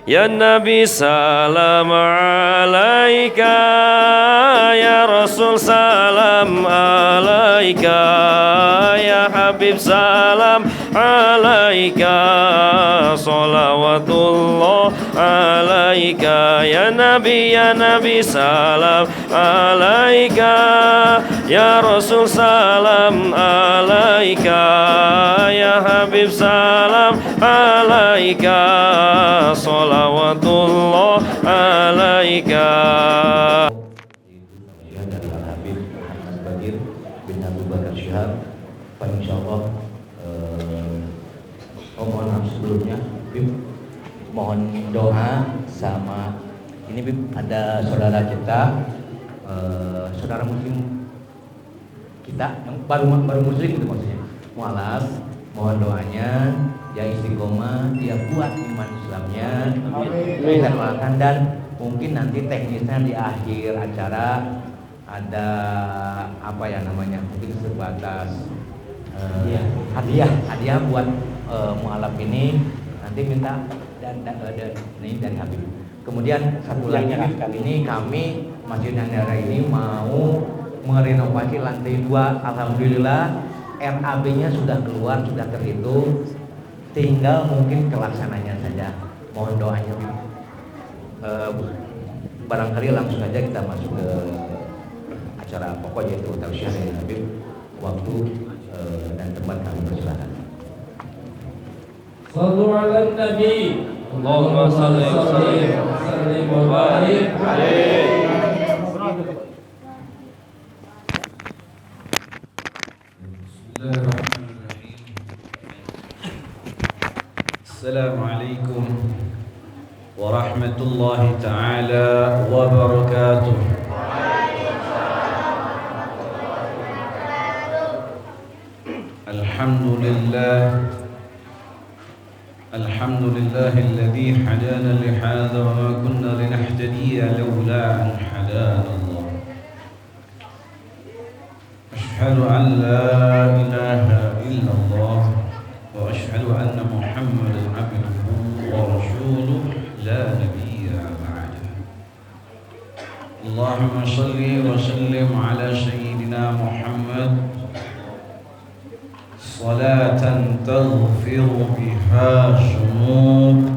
Ya Nabi salam alaika, ya Rasul salam alaika, ya Habib salam alaika, salawatullah alaika, ya Nabi salam alaika, ya Rasul salam alaika, ya Habib salam alaika, salawatullah alaika. Dari Al-Habib Muhammad Bagir bin Abu Bakar Syihab. Pak insyaallah mohon maaf sebelumnya, Bib, mohon doa sama ini, Bib, ada saudara kita, saudara muslim kita yang baru muslim itu maksudnya, mualaf, mohon doanya ya istiqomah, dia kuat iman Islamnya, kita doakan, dan mungkin nanti teknisnya di akhir acara ada apa ya namanya, mungkin sebatas hadiah buat mualaf ini, nanti minta dan ini dari Habib. Kemudian satu lagi, kali ini kami Masjid Nandara ini mau merenovasi lantai 2. Alhamdulillah RAB-nya sudah keluar, sudah terhitung, tinggal mungkin kelaksananya saja. Mohon doanya, barangkali langsung saja kita masuk ke acara pokok, yaitu tausiah dari Habib. Waktu dan tempat kami persilakan. Sallu ala Nabi, Allahumma salli wa sallim wa barik alaihi. Assalamualaikum warahmatullahi ta'ala wabarakatuh. Alhamdulillah alladhi hadana li hadha wa ma kunna linahtadiya lawla an hadana Allah. Ashhadu an la ilaha illallah wa ashhadu anna Muhammadan abduhu wa rasuluhu la nabiyya ba'dah. Allahumma salli wa sallim ala sayyidina Muhammad salatan taghfiru biha sunub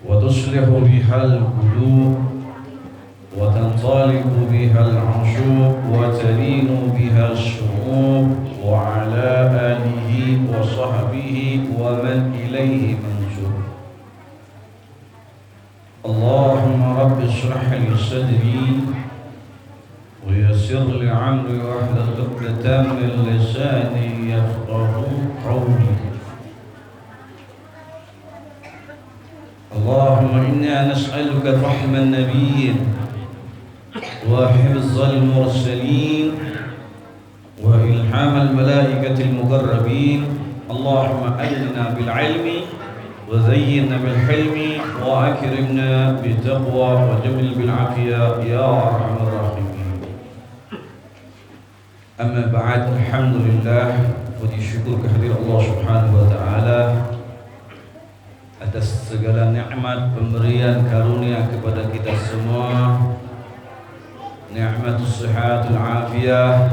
wa tuslihu biha al-qulub wa tantaliqu biha al-'ushub wa talinu biha as-su'ub wa ala alihi wa sahbihi wa man ilayhi mansub. Allahumma rabbi ishrah li sadri wa yassir li 'amri wahlul 'uqdatam min lisani yafqahu qawli. Allahumma inna nas'aluka rahman nabiyyin wa hifzal mursalin wa ilhamal malaikatil muqarrabin. Allahumma ajilna bil ilmi wa zayyinna bil hilmi wa akrimna bit taqwa wa jamil bil afiyah ya arhamar rahimin. Amma ba'd, alhamdulillah, puji syukur kehadirat Allah Subhanahu wa taala atas segala nikmat pemberian karunia kepada kita semua. Nikmatus sihatul afiyah,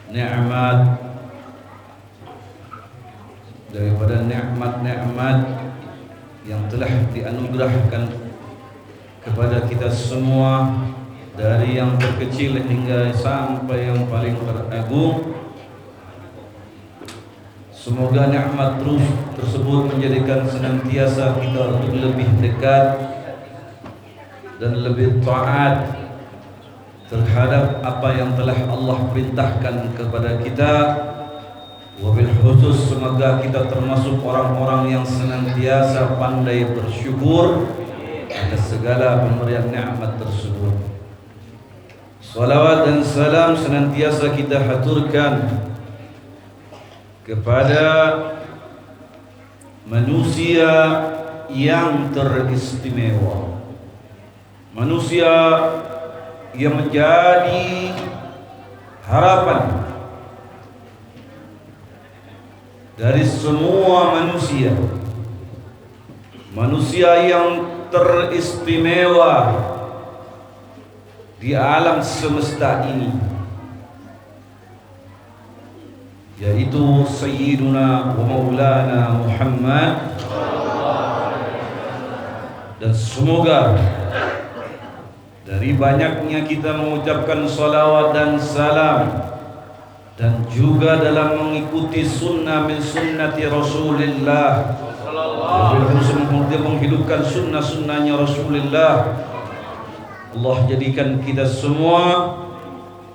nikmat daripada nikmat-nikmat yang telah dianugerahkan kepada kita semua, dari yang terkecil hingga sampai yang paling teragung. Semoga nikmat terus tersebut menjadikan senantiasa kita lebih dekat dan lebih taat terhadap apa yang telah Allah perintahkan kepada kita. Wabil khusus semoga kita termasuk orang-orang yang senantiasa pandai bersyukur atas segala pemberian nikmat tersebut. Salawat dan salam senantiasa kita haturkan kepada manusia yang teristimewa, manusia yang menjadi harapan dari semua manusia, manusia yang teristimewa di alam semesta ini, yaitu Sayyiduna wa Maulana Muhammad. Dan semoga dari banyaknya kita mengucapkan salawat dan salam, dan juga dalam mengikuti sunnah min sunnati Rasulullah, dia menghidupkan sunnah-sunnahnya Rasulullah. Allah jadikan kita semua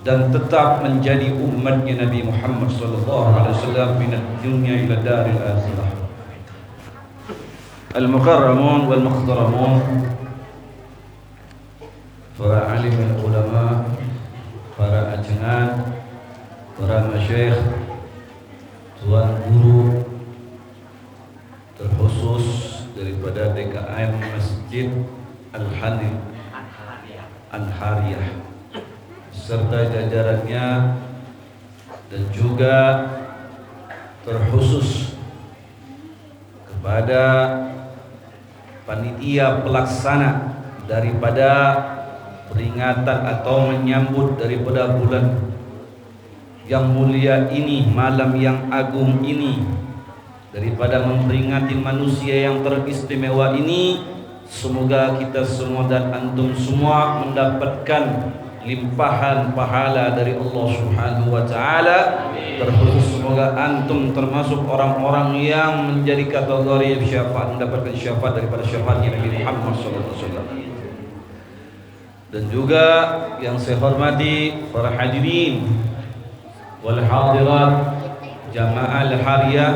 dan tetap menjadi umatnya Nabi Muhammad sallallahu alaihi wasallam min dunya ila daril akhirah. Al-mukarramun wal muhtaramun, para alim dan ulama, para ajengan, para masyayikh, tuan guru, terkhusus daripada DKM Masjid Al-Hariyah serta jajarannya, dan juga terkhusus kepada panitia pelaksana daripada peringatan atau menyambut daripada bulan yang mulia ini, malam yang agung ini, daripada memperingati manusia yang teristimewa ini. Semoga kita semua dan antum semua mendapatkan limpahan pahala dari Allah Subhanahu wa taala. Terkhusus semoga antum termasuk orang-orang yang menjadi kategori syafaat, mendapatkan syafaat daripada syafaatnya Nabi Muhammad sallallahu alaihi wasallam. Dan juga yang saya hormati para hadirin wal hadirat jamaah al-hariyah,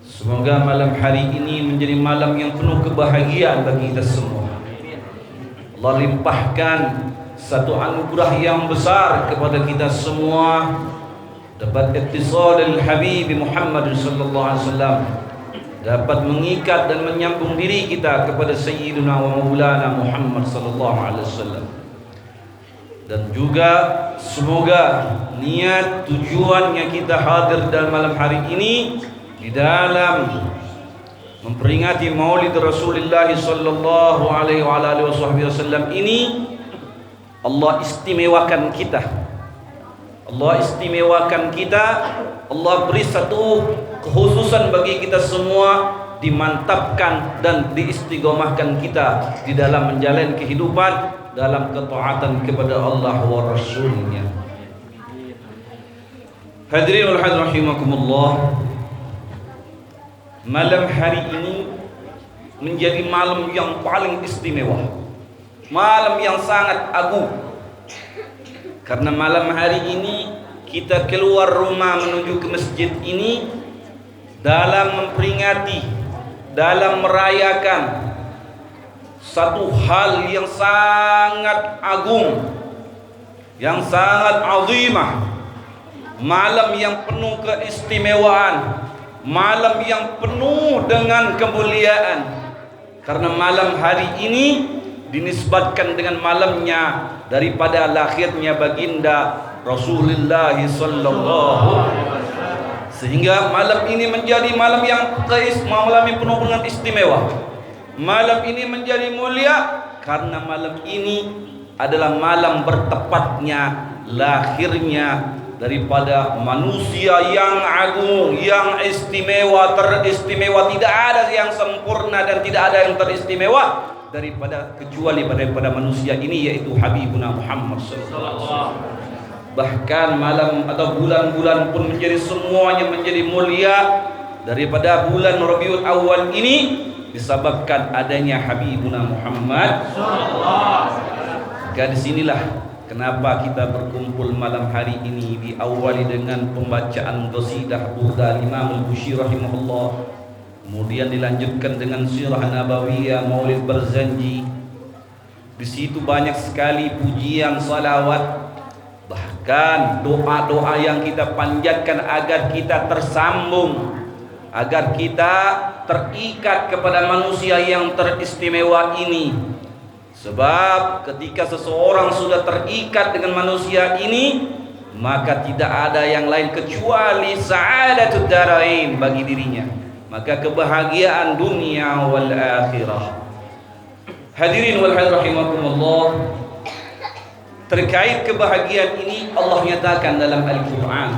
semoga malam hari ini menjadi malam yang penuh kebahagiaan bagi kita semua. Allah limpahkan satu anugerah yang besar kepada kita semua, dapat ittisal al-habib Muhammad sallallahu alaihi wasallam, dapat mengikat dan menyambung diri kita kepada Sayyidina wa Maulana Muhammad sallallahu alaihi wasallam. Dan juga semoga niat tujuannya kita hadir dalam malam hari ini di dalam memperingati Maulid Rasulullah sallallahu alaihi wasallam ini, Allah istimewakan kita. Allah istimewakan kita. Allah beri satu kekhususan bagi kita semua, dimantapkan dan diistiqomahkan kita di dalam menjalani kehidupan dalam ketaatan kepada Allah wa Rasulnya. Hadirin wal hadirat rahimakumullah, malam hari ini menjadi malam yang paling istimewa, malam yang sangat agung. Karena malam hari ini kita keluar rumah menuju ke masjid ini dalam memperingati, dalam merayakan satu hal yang sangat agung, yang sangat azimah, malam yang penuh keistimewaan, malam yang penuh dengan kemuliaan. Karena malam hari ini dinisbatkan dengan malamnya daripada lahirnya baginda Rasulullah sallallahu alaihi wasallam, sehingga malam ini menjadi malam yang penuh dengan istimewa. Malam ini menjadi mulia karena malam ini adalah malam bertepatnya lahirnya daripada manusia yang agung, yang istimewa, teristimewa. Tidak ada yang sempurna dan tidak ada yang teristimewa kecuali daripada manusia ini, yaitu Habibuna Muhammad sallallahu alaihi wasallam. Bahkan malam atau bulan-bulan pun menjadi semuanya menjadi mulia daripada bulan Rabiul Awal ini, disebabkan adanya Habibuna Muhammad sallallahu alaihi wasallam. Disinilah kenapa kita berkumpul malam hari ini, diawali dengan pembacaan qasidah burda Imam Al-Busiri rahimahullah, kemudian dilanjutkan dengan sirah nabawiyah Maulid Barzanji. Di situ banyak sekali pujian, salawat, bahkan doa-doa yang kita panjatkan agar kita tersambung, agar kita terikat kepada manusia yang teristimewa ini. Sebab ketika seseorang sudah terikat dengan manusia ini, maka tidak ada yang lain kecuali sa'adatud darain bagi dirinya, maka kebahagiaan dunia wal akhirah. Hadirin wal hadirat rahimakumullah, terkait kebahagiaan ini Allah nyatakan dalam Al-Quran,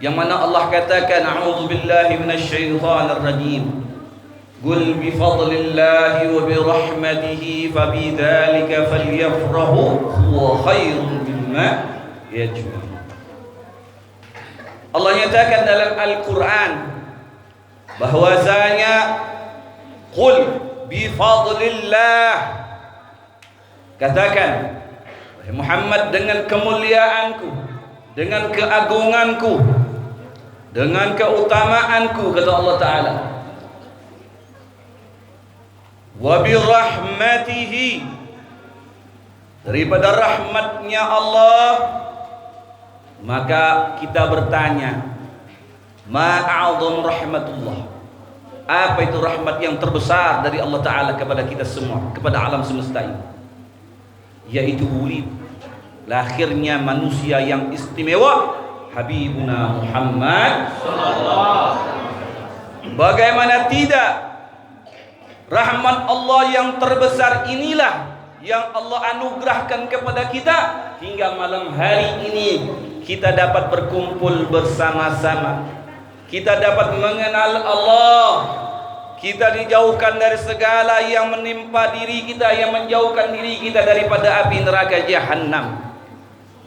yang mana Allah katakan, a'udzu billahi minasyaitonir rajim, qul bi fadlillahi wa bi rahmatihi fabidzalika falyafrahu huwa khairun mimma yajma'un. Allah nyatakan dalam Al-Quran bahwasanya qul bi fadlillah, katakan wahai Muhammad, dengan kemuliaanku, dengan keagunganku, dengan keutamaanku, kata Allah Ta'ala, wa bi rahmatihi, daripada rahmatnya Allah, maka kita bertanya, ma'a'adham rahmatullah, apa itu rahmat yang terbesar dari Allah Ta'ala kepada kita semua, kepada alam semesta ini, yaitu wulid, lahirnya manusia yang istimewa, Habibuna Muhammad. Bagaimana tidak, rahmat Allah yang terbesar inilah yang Allah anugerahkan kepada kita, hingga malam hari ini kita dapat berkumpul bersama-sama, kita dapat mengenal Allah, kita dijauhkan dari segala yang menimpa diri kita, yang menjauhkan diri kita daripada api neraka jahanam.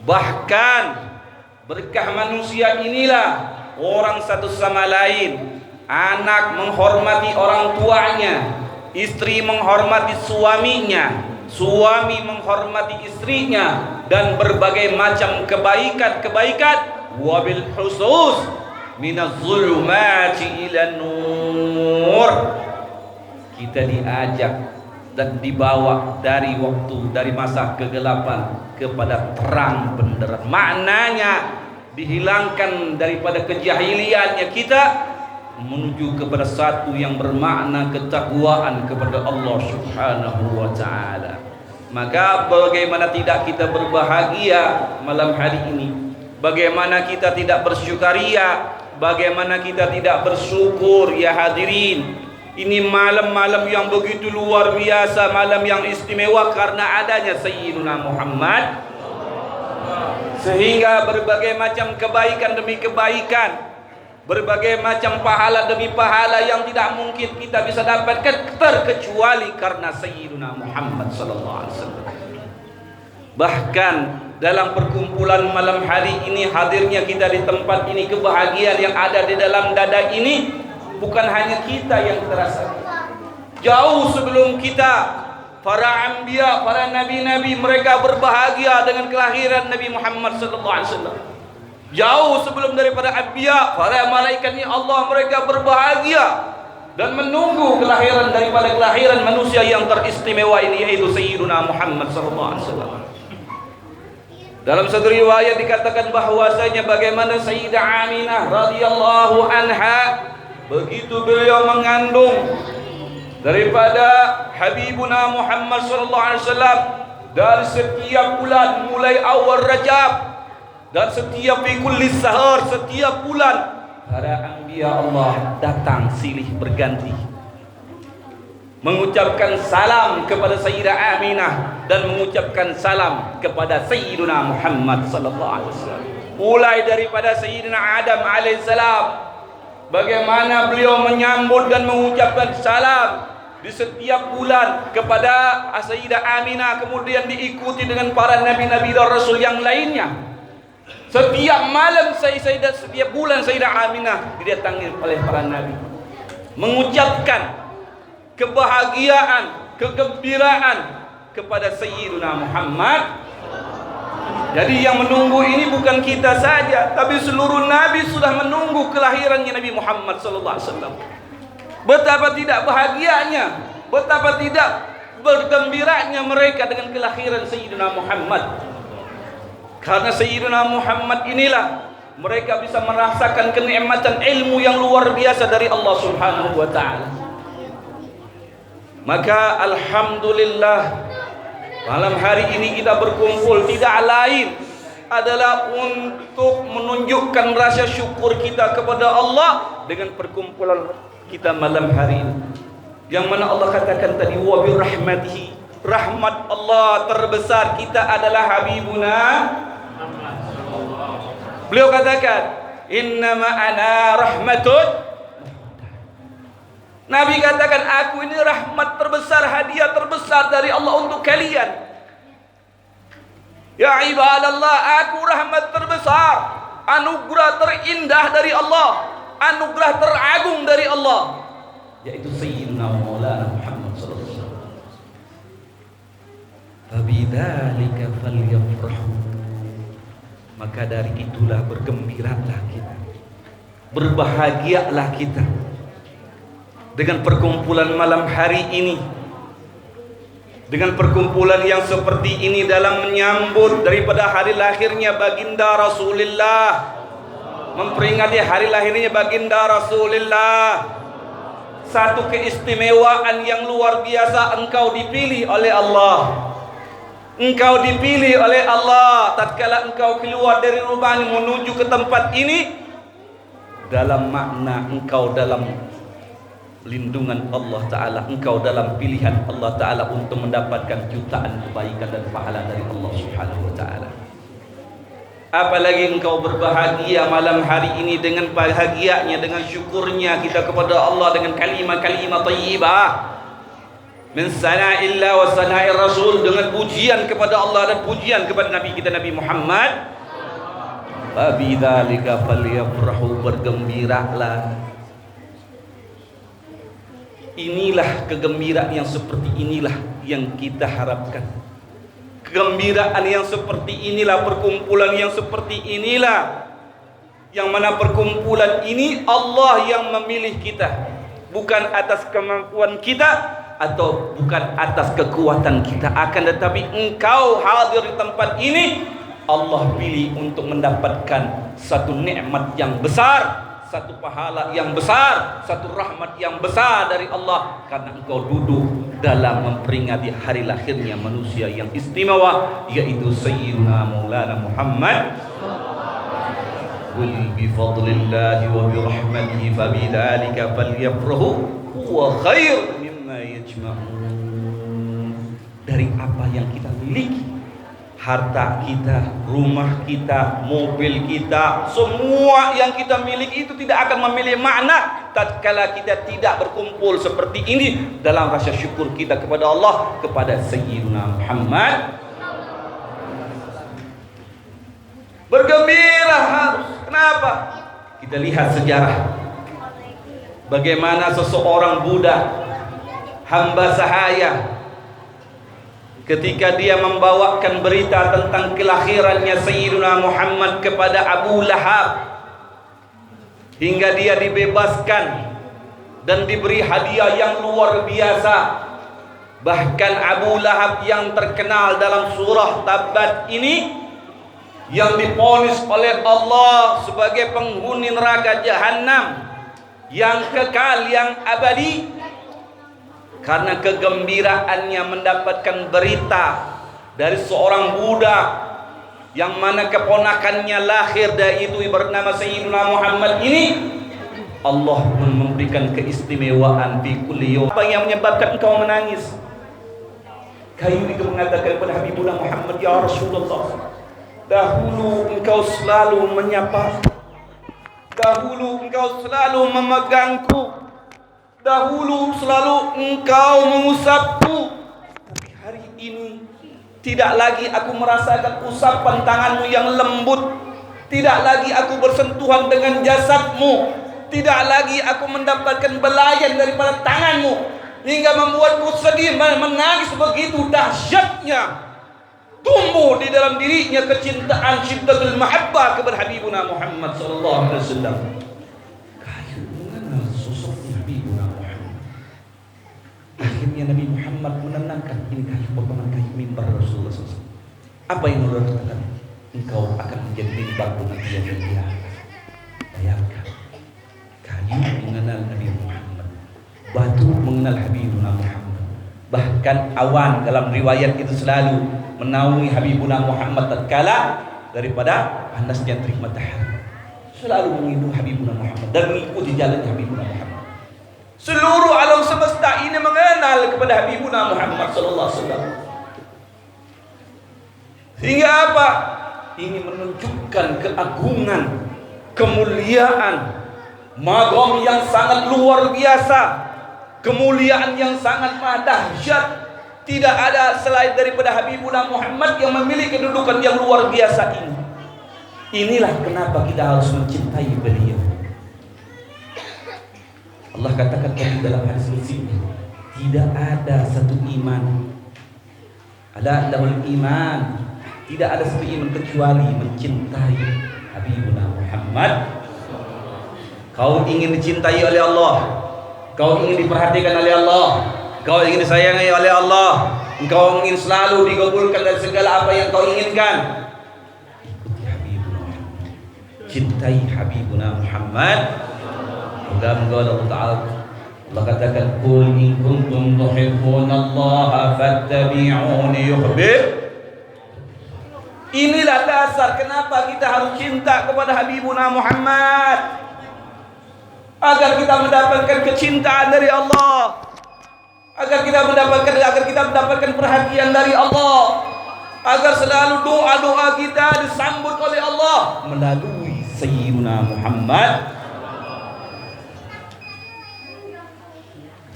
Bahkan berkah manusia inilah orang satu sama lain, anak menghormati orang tuanya, istri menghormati suaminya, suami menghormati istrinya, dan berbagai macam kebaikan-kebaikan, wabil khusus minaz zulumati ila nur. Kita diajak dan dibawa dari masa kegelapan kepada terang benderang. Maknanya dihilangkan daripada kejahiliannya kita menuju kepada satu yang bermakna ketakwaan kepada Allah Subhanahu wa taala. Maka bagaimana tidak kita berbahagia malam hari ini? Bagaimana kita tidak bersyukaria? Bagaimana kita tidak bersyukur, ya hadirin? Ini malam-malam yang begitu luar biasa, malam yang istimewa karena adanya Sayyiduna Muhammad, sehingga berbagai macam kebaikan demi kebaikan, berbagai macam pahala demi pahala yang tidak mungkin kita bisa dapatkan terkecuali karena Sayyiduna Muhammad sallallahu alaihi wasallam. Bahkan dalam perkumpulan malam hari ini, hadirnya kita di tempat ini, kebahagiaan yang ada di dalam dada ini bukan hanya kita yang terasa. Jauh sebelum kita, para anbiya, para nabi-nabi, mereka berbahagia dengan kelahiran Nabi Muhammad sallallahu alaihi wasallam. Jauh sebelum daripada anbiya, para malaikatnya Allah, mereka berbahagia dan menunggu kelahiran daripada kelahiran manusia yang teristimewa ini, yaitu Sayyiduna Muhammad sallallahu alaihi wasallam. Dalam satu riwayat dikatakan bahwasanya bagaimana Sayyidah Aminah radhiyallahu anha, begitu beliau mengandung daripada Habibuna Muhammad sallallahu alaihi wasallam, dari setiap bulan mulai awal Rajab dan setiap kulli sahar, setiap bulan para anbiya Allah datang silih berganti mengucapkan salam kepada Sayyidah Aminah dan mengucapkan salam kepada Sayyiduna Muhammad sallallahu alaihi wasallam. Mulai daripada Sayyidina Adam alaihissalam, bagaimana beliau menyambut dan mengucapkan salam di setiap bulan kepada Sayyidah Aminah, kemudian diikuti dengan para nabi-nabi dan rasul yang lainnya. Setiap malam setiap bulan Sayyidah Aminah didatangi oleh para nabi, mengucapkan kebahagiaan, kegembiraan kepada Sayyiduna Muhammad. Jadi yang menunggu ini bukan kita saja, tapi seluruh nabi sudah menunggu kelahirannya Nabi Muhammad sallallahu alaihi wasallam. Betapa tidak bahagianya, betapa tidak bergembiranya mereka dengan kelahiran Sayyiduna Muhammad. Karena Sayyiduna Muhammad inilah mereka bisa merasakan kenikmatan ilmu yang luar biasa dari Allah Subhanahu wa taala. Maka alhamdulillah, malam hari ini kita berkumpul tidak lain adalah untuk menunjukkan rasa syukur kita kepada Allah dengan perkumpulan kita malam hari ini. Yang mana Allah katakan tadi, wa bi rahmatihi, rahmat Allah terbesar kita adalah habibuna. Beliau katakan, innama ana rahmatun. Nabi katakan, aku ini rahmat terbesar, hadiah terbesar dari Allah untuk kalian. Ya ibadallah, aku rahmat terbesar, anugerah terindah dari Allah, anugerah teragung dari Allah, yaitu Sayyidina Maulana Muhammad sallallahu alaihi wasallam. Fabidzalika falyafrahu. Maka dari itulah bergembiralah kita, berbahagialah kita dengan perkumpulan malam hari ini, dengan perkumpulan yang seperti ini dalam menyambut daripada hari lahirnya baginda Rasulullah, memperingati hari lahirnya baginda Rasulullah. Satu keistimewaan yang luar biasa, engkau dipilih oleh Allah. Engkau dipilih oleh Allah tatkala engkau keluar dari rumah menuju ke tempat ini, dalam makna engkau dalam lindungan Allah Ta'ala, engkau dalam pilihan Allah Ta'ala untuk mendapatkan jutaan kebaikan dan pahala dari Allah Subhanahu Wa Ta'ala. Apalagi engkau berbahagia malam hari ini dengan bahagianya, dengan syukurnya kita kepada Allah, dengan kalimah-kalimah thayyibah min sana'illah wa sana'ir Rasul, dengan pujian kepada Allah dan pujian kepada Nabi kita Nabi Muhammad. Fabidzalika falyafrahu, bergembiralah. Inilah kegembiraan yang seperti inilah yang kita harapkan. Kegembiraan yang seperti inilah, perkumpulan yang seperti inilah, yang mana perkumpulan ini Allah yang memilih kita, bukan atas kemampuan kita atau bukan atas kekuatan kita, akan tetapi engkau hadir di tempat ini, Allah pilih untuk mendapatkan satu nikmat yang besar, satu pahala yang besar, satu rahmat yang besar dari Allah, karena engkau duduk dalam memperingati hari lahirnya manusia yang istimewa, yaitu Sayyidina Maulana Muhammad. Qul bi fadlillahi wa bi rahmatihi fabidzalika falyafrahu huwa khair mimma yajma'un. Dari apa yang kita miliki, harta kita, rumah kita, mobil kita, semua yang kita miliki itu tidak akan memiliki makna tatkala kita tidak berkumpul seperti ini dalam rasa syukur kita kepada Allah, kepada Sayyidina Muhammad. Bergembira harus. Kenapa? Kita lihat sejarah bagaimana seseorang budak, hamba sahaya, ketika dia membawakan berita tentang kelahirannya Sayyidina Muhammad kepada Abu Lahab, hingga dia dibebaskan dan diberi hadiah yang luar biasa. Bahkan Abu Lahab yang terkenal dalam surah Tabbat ini, yang diponis oleh Allah sebagai penghuni neraka Jahannam yang kekal, yang abadi, karena kegembiraannya mendapatkan berita dari seorang budak yang mana keponakannya lahir, dari itu bernama Sayyidina Muhammad ini. Allah pun memberikan keistimewaan di kulli yawm. Apa yang menyebabkan engkau menangis? Kayu itu mengatakan kepada Habibullah Muhammad, ya Rasulullah, dahulu engkau selalu menyapa, dahulu engkau selalu memegangku, dahulu selalu engkau mengusapku, tapi hari ini tidak lagi aku merasakan usapan tanganmu yang lembut, tidak lagi aku bersentuhan dengan jasadmu, tidak lagi aku mendapatkan belayan daripada tanganmu, hingga membuatku sedih, menangis begitu dahsyatnya. Tumbuh di dalam dirinya kecintaan, syiddatul mahabbah kepada Habibuna Muhammad sallallahu alaihi wasallam. Kayu mengenal sosoknya Habibuna Muhammad. Akhirnya Nabi Muhammad menenangkan, ini kayu potongan kayu mimbar Rasulullah SAW. Apa yang Allah katakan? Engkau akan menjadi mimbar nanti yang mulia. Bayangkan, kayu mengenal Nabi Muhammad, batu mengenal Habibuna Muhammad. Bahkan awan dalam riwayat itu selalu menaungi Habibuna Muhammad tatkala daripada panasnya terik matahari. Selalu mengindung Habibuna Muhammad dan mengikuti jalan Habibuna Muhammad. Seluruh alam semesta ini mengenal kepada Habibuna Muhammad sallallahu alaihi wasallam. Sehingga apa? Ini menunjukkan keagungan, kemuliaan, magam yang sangat luar biasa, kemuliaan yang sangat dahsyat. Tidak ada selain daripada Habibuna Muhammad yang memiliki kedudukan yang luar biasa ini. Inilah kenapa kita harus mencintai beliau. Allah katakan dalam hadis qudsi, tidak ada satu iman, ada dalam iman, tidak ada satu iman kecuali mencintai Habibuna Muhammad. Kau ingin dicintai oleh Allah, kau ingin diperhatikan oleh Allah, kau ingin disayangi oleh Allah, engkau ingin selalu dikabulkan dari segala apa yang kau inginkan, ikuti Habibuna Muhammad, cintai Habibuna Muhammad. Moga-moga Allah Ta'ala, Allah katakan, qul in kuntum tuhibbunallaha fattabi'uni yuhbib. Inilah dasar kenapa kita harus cinta kepada Habibuna Muhammad, agar kita mendapatkan kecintaan dari Allah, agar kita mendapatkan perhatian dari Allah, agar selalu doa-doa kita disambut oleh Allah melalui Sayyidina Muhammad.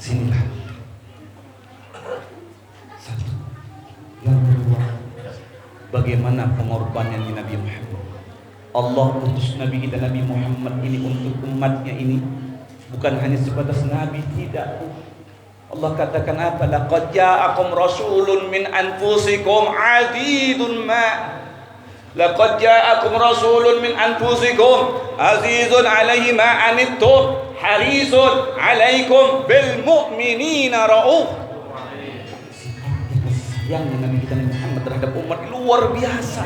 Sinilah satu. Yang kedua, bagaimana pengorbanan Nabi Muhammad. Allah utus Nabi kita Nabi Muhammad ini untuk umatnya ini, bukan hanya sebatas Nabi, tidak. Allah katakan apa? Laqad ja'akum rasulun min anfusikum azizun ma. Laqad ja'akum rasulun min anfusikum azizun alaihi ma anittum harisun alaikum bil mu'minina rauf. Sayangnya Nabi kita Nabi Muhammad terhadap umat luar biasa.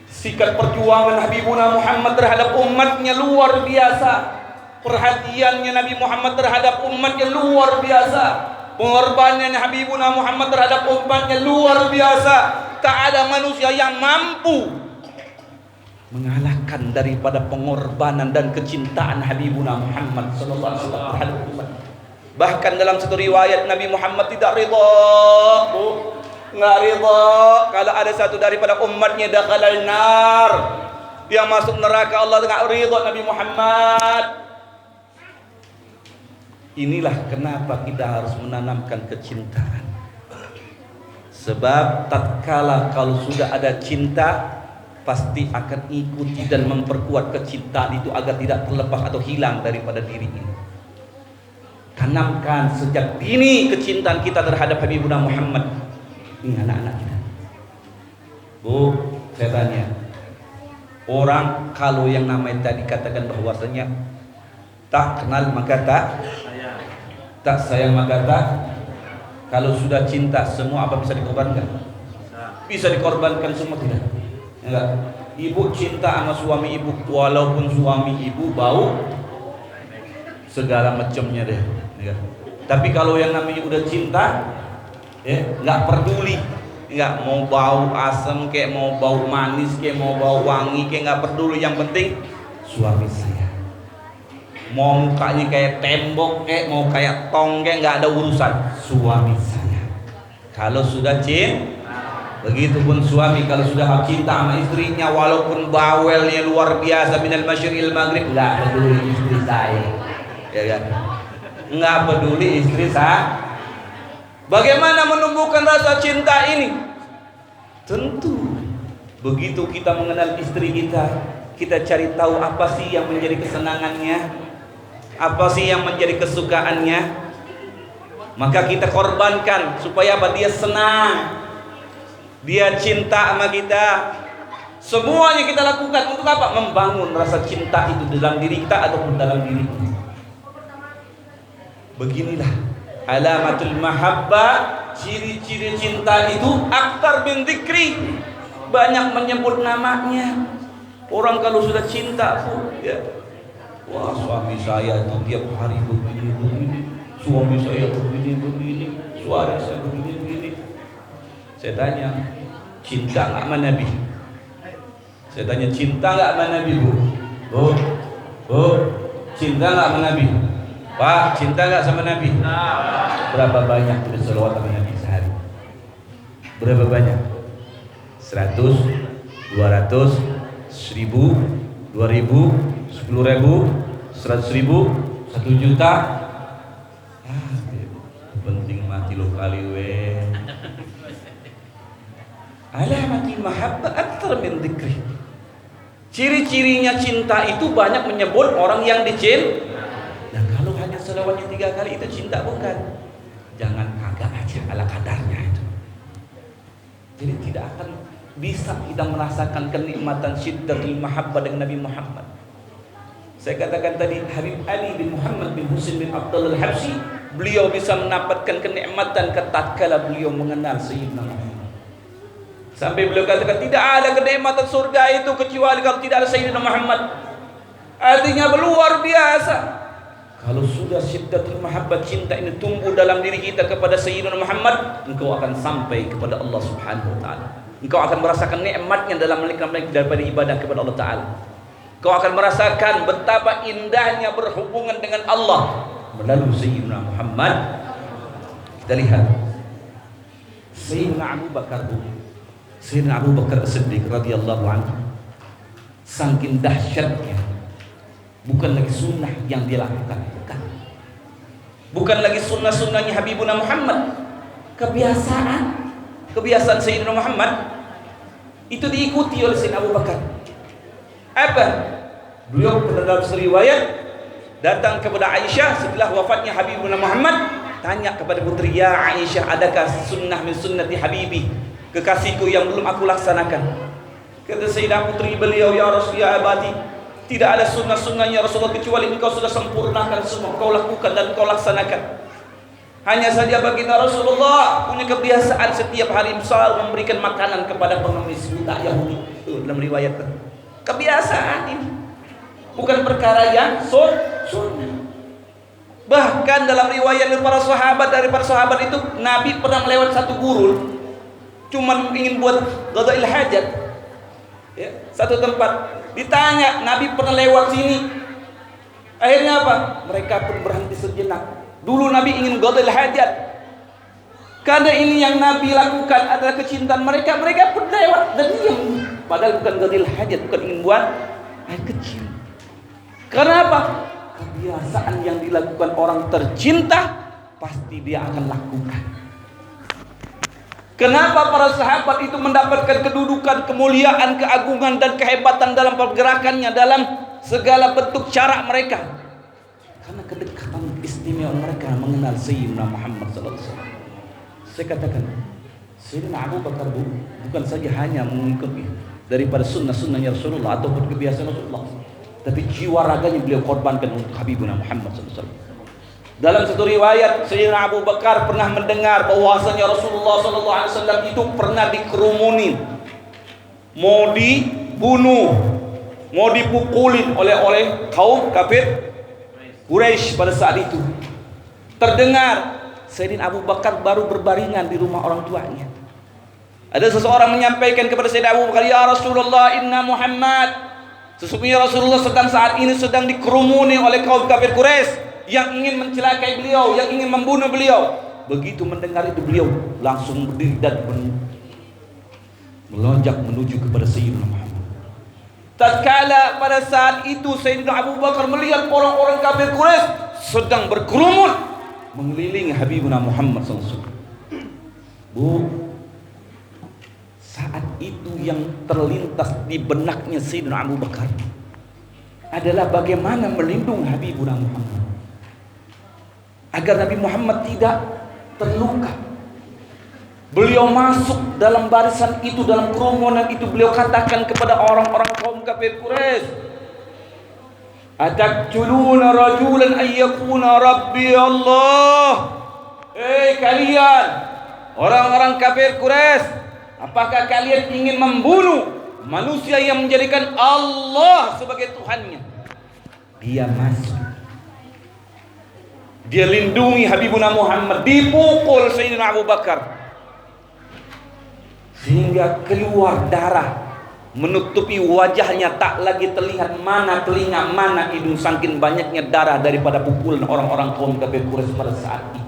Sikap perjuangan Habibuna Muhammad terhadap umatnya luar biasa. Perhatiannya Nabi Muhammad terhadap umatnya luar biasa. Pengorbanannya Habibuna Muhammad terhadap umatnya luar biasa. Tak ada manusia yang mampu mengalahkan daripada pengorbanan dan kecintaan Habibuna Muhammad sallallahu alaihi wasallam terhadap umat. Bahkan dalam satu riwayat Nabi Muhammad tidak ridha, enggak ridha kalau ada satu daripada umatnya dakhalal nar, dia masuk neraka. Allah enggak ridha Nabi Muhammad. Inilah kenapa kita harus menanamkan kecintaan. Sebab tatkala kalau sudah ada cinta, pasti akan ikuti dan memperkuat kecintaan itu agar tidak terlepas atau hilang daripada diri ini. Tanamkan sejak dini kecintaan kita terhadap Habibuna Muhammad. Ini anak-anak kita. Bu, saya tanya, orang kalau yang namanya tadi katakan bahwasanya tak kenal maka tak sayang maka tak, kalau sudah cinta semua apa bisa dikorbankan? Bisa dikorbankan semua, tidak? Enggak. Ibu cinta sama suami ibu, walaupun suami ibu bau segala macamnya deh. Enggak. Tapi kalau yang namanya udah cinta, enggak peduli, enggak mau bau asam kayak mau bau manis kayak mau bau wangi kayak enggak peduli, yang penting suami saya. Mau mukanya kayak tembok kayak mau kayak tong kayak enggak ada urusan, suami saya. Kalau sudah cinta, begitupun suami kalau sudah cinta sama istrinya, walaupun bawelnya luar biasa minal masyriqil maghrib, enggak peduli istri saya, ya kan? Enggak peduli istri saya. Bagaimana menumbuhkan rasa cinta ini? Tentu begitu kita mengenal istri kita, kita cari tahu apa sih yang menjadi kesenangannya, apa sih yang menjadi kesukaannya, maka kita korbankan supaya apa? Dia senang, dia cinta sama kita. Semuanya kita lakukan untuk apa? Membangun rasa cinta itu dalam diri kita ataupun dalam diri kita. Beginilah alamatul mahabbah, ciri-ciri cinta itu aktar bin dzikri, banyak menyebut namanya. Orang kalau sudah cinta pun ya, wah suami saya itu tiap hari begini, suami saya begini, suara saya begini. Saya tanya, cinta nggak sama Nabi? Saya tanya, cinta nggak sama Nabi, Bu? Bu, cinta nggak sama Nabi? Pak, cinta nggak sama Nabi? Berapa banyak tulis salawat sama Nabi sehari? Berapa banyak? 100, 200, 1000, 2000, 10.000, 100.000, 1 juta. Penting mati lo kali we. Alamatil mahabbah akthar min dzikri. Ciri-cirinya cinta itu banyak menyebut orang yang dicintai. Nah, kalau hanya selawatnya 3 kali itu cinta bukan. Jangan kagak aja ala kadarnya itu. Jadi tidak akan bisa kita merasakan kenikmatan syiddatul mahabbah dengan Nabi Muhammad. Saya katakan tadi, Habib Ali bin Muhammad bin Husain bin Abdullah al-Habsyi, beliau bisa mendapatkan kenikmatan tatkala beliau mengenal Sayyidina Muhammad. Sampai beliau katakan tidak ada kenikmatan surga itu kecuali kalau tidak ada Sayyidina Muhammad. Artinya luar biasa. Kalau sudah syiddatul mahabbah, cinta ini tumbuh dalam diri kita kepada Sayyidina Muhammad, engkau akan sampai kepada Allah Subhanahu wa taala. Engkau akan merasakan nikmatnya dalam menikmati daripada ibadah kepada Allah taala. Kau akan merasakan betapa indahnya berhubungan dengan Allah melalui Sayyidina Muhammad. Kita lihat Sayyidina Abu Bakar, Sayyidina Abu Bakar As-Siddiq radhiyallahu anhu, saking dahsyatnya, bukan lagi sunnah yang dia lakukan, bukan lagi sunnah-sunnahnya Habibuna Muhammad, kebiasaan Sayyidina Muhammad itu diikuti oleh Sayyidina Abu Bakar. Apa? Beliau pernah dalam riwayat datang kepada Aisyah setelah wafatnya Habibuna Muhammad, tanya kepada putri, ya Aisyah, adakah sunnah min sunnati Habibi, kekasihku yang belum aku laksanakan? Kata Sayyidah putri beliau, ya Rasul, ya abadi, tidak ada sunnah-sunnahnya Rasulullah kecuali engkau sudah sempurnakan semua, kau lakukan dan kau laksanakan. Hanya saja baginda Rasulullah punya kebiasaan setiap hari selalu memberikan makanan kepada pengemis buta Yahudi. Itu dalam riwayat. Kebiasaan ini bukan perkara yang sunnah. Bahkan dalam riwayat dari para sahabat itu, Nabi pernah melewat satu gurun, cuma ingin buat qada'il hajat, ya, satu tempat. Ditanya, Nabi pernah lewat sini. Akhirnya apa? Mereka pun berhenti sejenak. Dulu Nabi ingin qada'il hajat, karena ini yang Nabi lakukan adalah kecintaan mereka. Mereka pun lewat dan diam. Padahal bukan qada'il hajat, bukan ingin buat air kecil. Karena apa? Kebiasaan yang dilakukan orang tercinta pasti dia akan lakukan. Kenapa para sahabat itu mendapatkan kedudukan, kemuliaan, keagungan dan kehebatan dalam pergerakannya, dalam segala bentuk cara mereka? Karena kedekatan istimewa mereka mengenal Sayyidina Muhammad SAW. Saya katakan, Sayyidina Abu Bakar bukan saja hanya mengikuti daripada sunnah-sunnahnya Rasulullah ataupun kebiasaan Rasulullah, tapi jiwa raganya beliau korbankan untuk Habibuna Muhammad SAW. Dalam satu riwayat, Sayyidina Abu Bakar pernah mendengar bahwasanya Rasulullah SAW itu pernah dikerumuni, mau dibunuh, mau dipukulin oleh kaum kafir Quraisy pada saat itu. Terdengar Sayyidina Abu Bakar baru berbaringan di rumah orang tuanya. Ada seseorang menyampaikan kepada Sayyidina Abu Bakar, ya Rasulullah, inna Muhammad, sesungguhnya Rasulullah saat ini sedang dikerumuni oleh kaum kafir Quraisy yang ingin mencelakai beliau, yang ingin membunuh beliau. Begitu mendengar itu, beliau langsung berdiri dan melonjak menuju kepada Sayyidina Muhammad. Tatkala pada saat itu Sayyidina Abu Bakar melihat orang-orang kafir Quraisy sedang berkerumun mengelilingi Habibuna Muhammad SAW. Bu, saat itu yang terlintas di benaknya Sayyidina Abu Bakar adalah bagaimana melindungi Habibuna Muhammad agar Nabi Muhammad tidak terluka. Beliau masuk dalam barisan itu, dalam kerumunan itu, beliau katakan kepada orang-orang kaum kafir Quraisy, "Ataqtuluna rajulan ayyakuna rabbi Allah?" Kalian orang-orang kafir Quraisy, apakah kalian ingin membunuh manusia yang menjadikan Allah sebagai Tuhannya? Dia masuk, dia lindungi Habibuna Muhammad, dipukul Sayyidina Abu Bakar sehingga keluar darah menutupi wajahnya, tak lagi terlihat mana telinga, mana hidung, saking banyaknya darah daripada pukulan orang-orang kaum kafir Quraisy pada saat itu.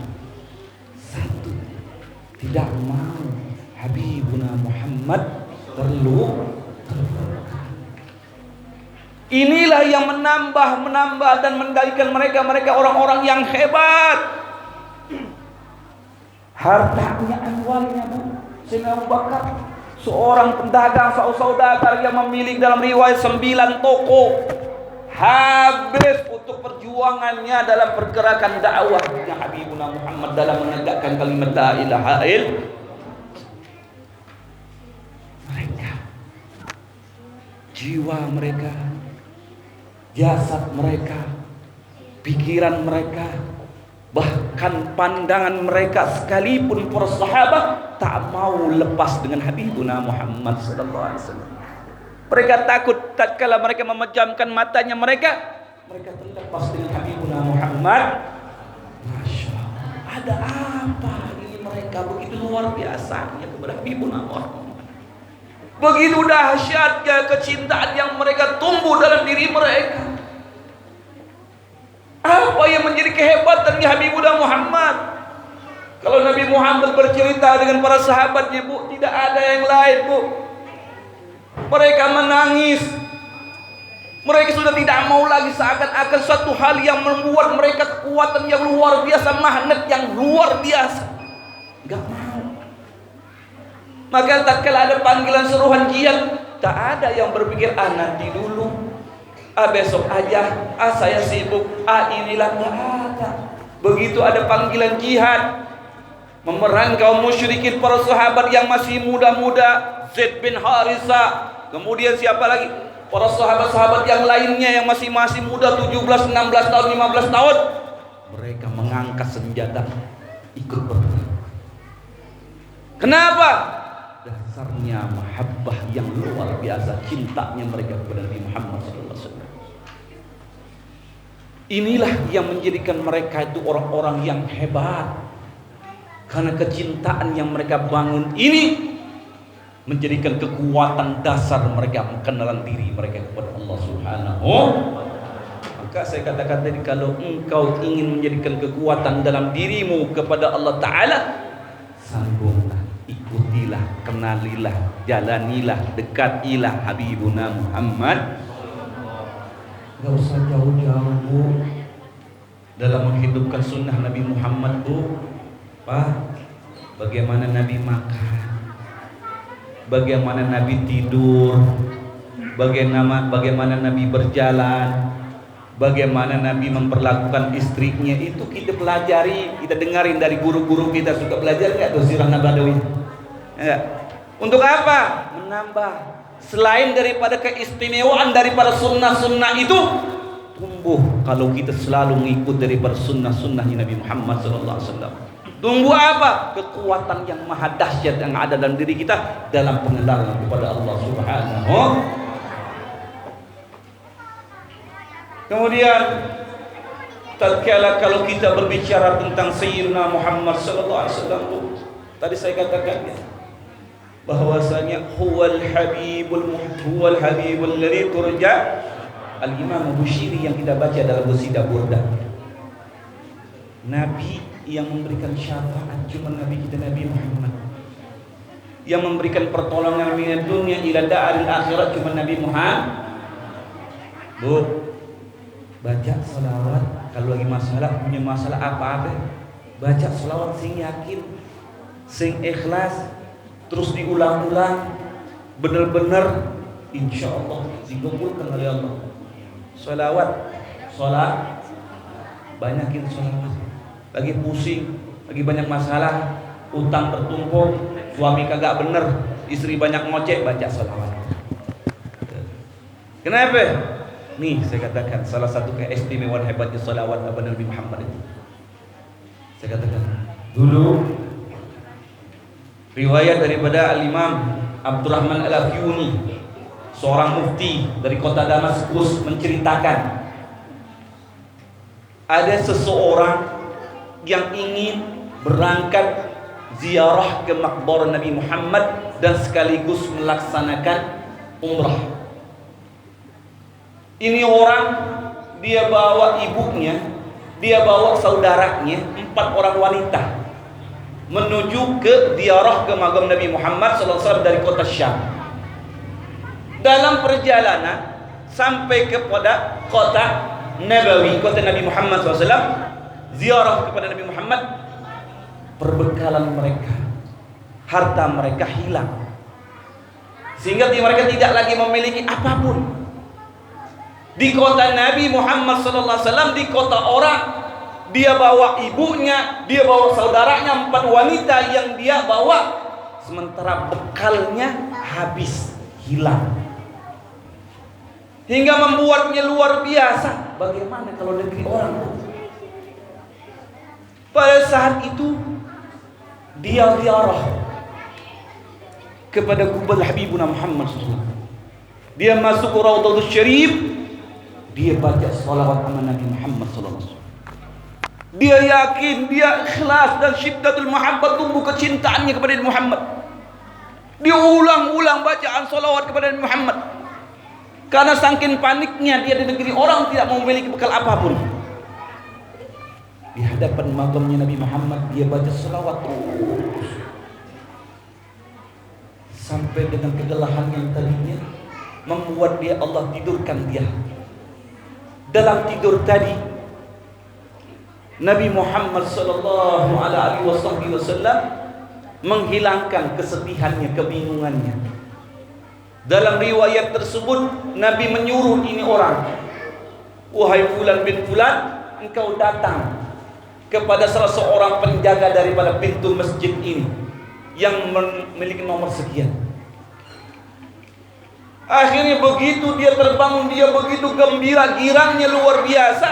Satu, tidak mau Habibuna Muhammad terluka. Inilah yang menambah dan menjadikan mereka orang-orang yang hebat. Hartanya, amwalnya, Sayyidina Abu Bakar seorang pedagang, saudagar yang memiliki dalam riwayat 9 toko, habis untuk perjuangannya dalam pergerakan dakwahnya Habibuna Muhammad dalam menegakkan kalimat la ilaha illallah. Mereka, jiwa mereka, jasad mereka, pikiran mereka, bahkan pandangan mereka sekalipun para sahabat tak mau lepas dengan Habibuna Muhammad sallallahu alaihi wasallam. Mereka takut tatkala mereka memejamkan matanya mereka terlepas dengan Habibuna Muhammad. Masya Allah, ada apa ini mereka begitu luar biasanya kepada Habibuna Muhammad. Begitu dahsyatnya kecintaan yang mereka tumbuh dalam diri mereka. Apa yang menjadi kehebatannya Habibuna Muhammad? Kalau Nabi Muhammad bercerita dengan para sahabatnya, Bu, tidak ada yang lain, Bu. Mereka menangis. Mereka sudah tidak mau lagi, seakan-akan suatu hal yang membuat mereka kekuatan yang luar biasa, magnet yang luar biasa. Gak mau. Maka tatkala ada panggilan seruan jihad, tak ada yang berpikir nanti dulu, besok aja, saya sibuk, inilah, nggak ada. Begitu ada panggilan jihad, memerangi kaum musyrikin, para sahabat yang masih muda-muda, Zaid bin Harisa, kemudian siapa lagi? Para sahabat-sahabat yang lainnya yang masih muda, 17, 16 tahun, 15 tahun, mereka mengangkat senjata ikut berperang. Kenapa? Dasarnya mahabbah yang luar biasa, cintanya mereka kepada Nabi Muhammad SAW. Inilah yang menjadikan mereka itu orang-orang yang hebat, karena kecintaan yang mereka bangun ini menjadikan kekuatan dasar mereka mengenal diri mereka kepada Allah Subhanahu. Maka saya katakan tadi, kalau engkau ingin menjadikan kekuatan dalam dirimu kepada Allah Ta'ala, sangguplah, ikutilah, kenalilah, jalanilah, dekatilah Habibuna Muhammad. Gak usah jauh-jauh, Bu, dalam menghidupkan sunnah Nabi Muhammad, Bu. Pak, bagaimana Nabi makan, bagaimana Nabi tidur, bagaimana Nabi berjalan, bagaimana Nabi memperlakukan istrinya, itu kita pelajari, kita dengarin dari guru-guru kita. Suka belajar nggak tuh sirah Nabawi? Ya. Untuk apa? Menambah. Selain daripada keistimewaan daripada sunnah-sunnah itu, tumbuh kalau kita selalu mengikut daripada sunnah-sunnahnya Nabi Muhammad SAW. Tumbuh apa? Kekuatan yang maha dahsyat yang ada dalam diri kita dalam pengenalan kepada Allah Subhanahu. Kemudian tatkala kalau kita berbicara tentang Sayyidina Muhammad sallallahu alaihi wasallam, tadi saya katakan ya, bahwasanya huwal habibul ladzi turja. Al-Imam Bushiri yang kita baca dalam qasidah Burdah, Nabi yang memberikan syafaat cuma Nabi kita Nabi Muhammad, yang memberikan pertolongan minat dunia ila daril akhirat cuma Nabi Muhammad. Bu, baca selawat kalau lagi punya masalah apa-apa, baca selawat sing yakin, sing ikhlas, terus diulang-ulang, benar-benar insyaallah dikumpulkan oleh Allah. Salat, banyakin selawat. Lagi pusing, lagi banyak masalah, utang bertumpuk, suami kagak bener, istri banyak ngoceh, baca selawat. Kenapa? Nih saya katakan salah satu keistimewaan hebatnya salawat kepada Nabi Muhammad itu. Saya katakan dulu riwayat daripada Al-Imam Abdurrahman Al-Afyuni, seorang mufti dari kota Damaskus, menceritakan ada seseorang yang ingin berangkat ziarah ke makbarah Nabi Muhammad dan sekaligus melaksanakan umrah. Ini orang, dia bawa ibunya, dia bawa saudaranya, 4 orang wanita, menuju ke ziarah ke makam Nabi Muhammad SAW dari kota Syam. Dalam perjalanan sampai kepada kota Nabawi, kota Nabi Muhammad SAW, ziarah kepada Nabi Muhammad, perbekalan mereka, harta mereka hilang, sehingga mereka tidak lagi memiliki apapun. Di kota Nabi Muhammad SAW, di kota orang, dia bawa ibunya, dia bawa saudaranya, 4 wanita yang dia bawa, sementara bekalnya habis, hilang, hingga membuatnya luar biasa. Bagaimana kalau negeri orang? Pada saat itu dia ziarah kepada kubur Habibuna Muhammad SAW. Dia masuk ke Raudhatul Syarif, dia baca salawat sama Nabi Muhammad SAW. Dia yakin, dia ikhlas dan syiddatul mahabbah, tumbuh kecintaannya kepada Nabi Muhammad. Dia ulang-ulang bacaan salawat kepada Nabi Muhammad, karena saking paniknya dia di negeri orang tidak memiliki bekal apapun. Di hadapan makamnya Nabi Muhammad, dia baca salawat terus sampai dengan kegelahan yang tadinya membuat dia, Allah tidurkan dia. Dalam tidur tadi, Nabi Muhammad sallallahu alaihi wasallam menghilangkan kesedihannya, kebingungannya. Dalam riwayat tersebut, Nabi menyuruh ini orang, wahai fulan bin fulan, engkau datang kepada salah seorang penjaga daripada pintu masjid ini yang memiliki nomor sekian. Akhirnya begitu dia terbangun, dia begitu gembira, girangnya luar biasa,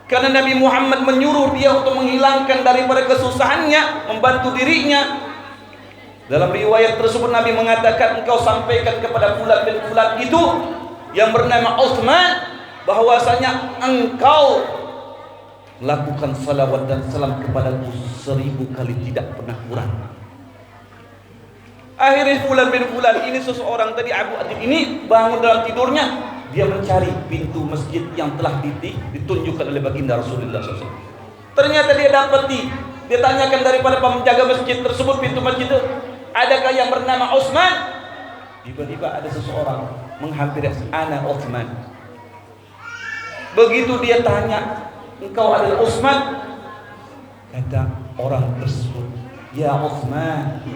karena Nabi Muhammad menyuruh dia untuk menghilangkan daripada kesusahannya, membantu dirinya. Dalam riwayat tersebut Nabi mengatakan, engkau sampaikan kepada fulan bin fulan itu yang bernama Utsman, bahwasanya engkau lakukan salawat dan salam kepadaku 1000 kali tidak pernah kurang. Akhirnya fulan bin fulan ini, seseorang tadi Abu Adib ini, bangun dalam tidurnya, dia mencari pintu masjid yang telah ditunjukkan oleh baginda Rasulullah SAW. Ternyata dia dapati, dia tanyakan daripada penjaga masjid tersebut, pintu masjid itu, adakah yang bernama Utsman? Tiba-tiba ada seseorang menghampiri, ana Utsman. Begitu dia tanya, engkau adalah Utsman? Kata orang tersebut, ya Utsman,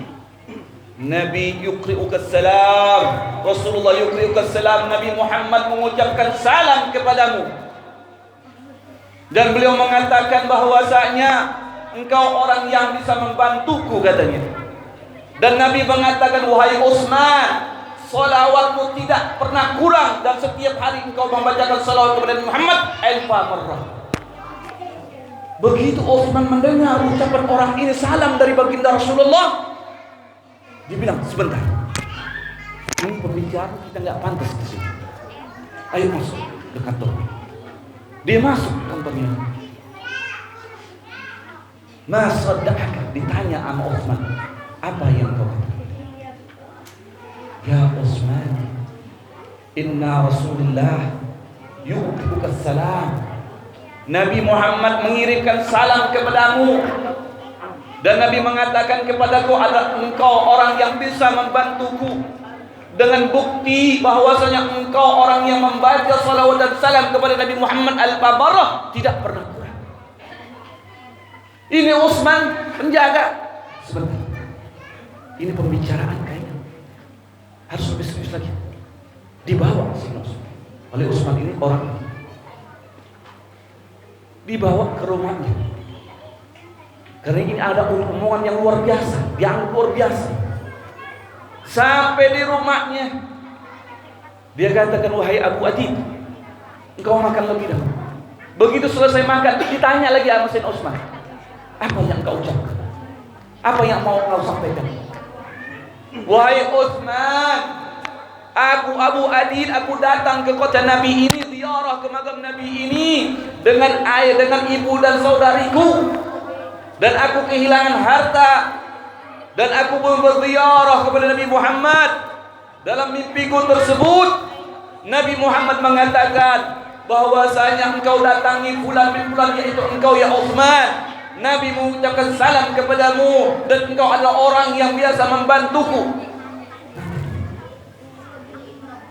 Nabi yuqri'uka salam, Rasulullah yuqri'uka salam, Nabi Muhammad mengucapkan salam kepadamu, dan beliau mengatakan bahwasanya engkau orang yang bisa membantuku, katanya. Dan Nabi mengatakan, wahai Utsman, salawatmu tidak pernah kurang, dan setiap hari engkau membacakan salawat kepada Muhammad 1000 marrah. Begitu Utsman mendengar ucapan orang ini salam dari baginda Rasulullah, dia bilang, sebentar, ini pembicaraan kita nggak pantas di sini. Ayo masuk ke kantor. Dia masuk ke kantornya. Mas saddaqaka, ditanya sama Utsman, apa yang kau katakan? Ya Utsman, inna Rasulullah yu'tibuka salam. Nabi Muhammad mengirimkan salam kepadamu, dan Nabi mengatakan kepadaku, ada engkau orang yang bisa membantuku, dengan bukti bahwasanya engkau orang yang membaca salawat dan salam kepada Nabi Muhammad al-Babarah tidak pernah kurang. Ini Utsman penjaga. Sebentar, ini pembicaraan kayaknya harus lebih serius lagi. Dibawa oleh Utsman ini orang, dibawa ke rumahnya, karena ini ada omongan yang luar biasa, yang luar biasa. Sampai di rumahnya, dia katakan, wahai Abu Adib, engkau makan lebih dahulu. Begitu selesai makan, ditanya lagi sama Sayyidina Utsman, apa yang kau ucapkan? Apa yang mau kau sampaikan? Wahai Utsman, Abu Adid, aku datang ke kota Nabi ini, ziarah ke makam Nabi ini dengan ayah, dengan ibu dan saudariku, dan aku kehilangan harta, dan aku berziarah kepada Nabi Muhammad, Dalam mimpiku tersebut Nabi Muhammad mengatakan bahwasanya engkau datangi fulan bin fulan, yaitu engkau ya Utsman. Nabi mengucapkan salam kepadamu dan engkau adalah orang yang biasa membantuku.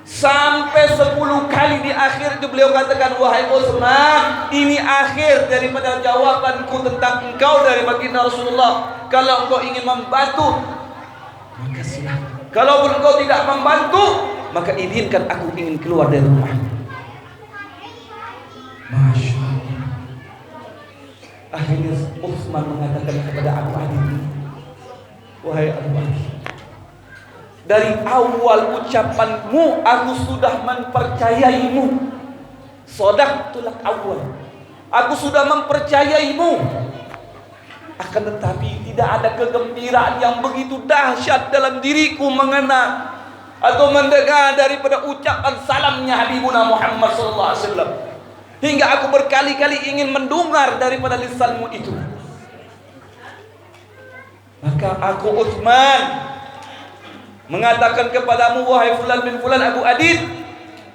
Sampai 10 kali di akhir itu beliau katakan, wahai Utsman, ini akhir daripada jawabanku tentang engkau dari baginda Rasulullah. Kalau engkau ingin membantu, maka silakan. Kalau engkau tidak membantu, maka izinkan aku ingin keluar dari rumah. Masya Allah. Akhirnya Utsman mengatakan kepada Abu Adi, wahai Abu Adi, dari awal ucapanmu aku sudah mempercayaimu. Shadaqtul awal, aku sudah mempercayaimu. Akan tetapi tidak ada kegembiraan yang begitu dahsyat dalam diriku mengenal atau mendengar daripada ucapan salamnya Habibuna Muhammad sallallahu alaihi wasallam, hingga aku berkali-kali ingin mendengar daripada lisanmu itu. Maka aku Utsman mengatakan kepadamu, wahai fulan bin fulan Abu Adid,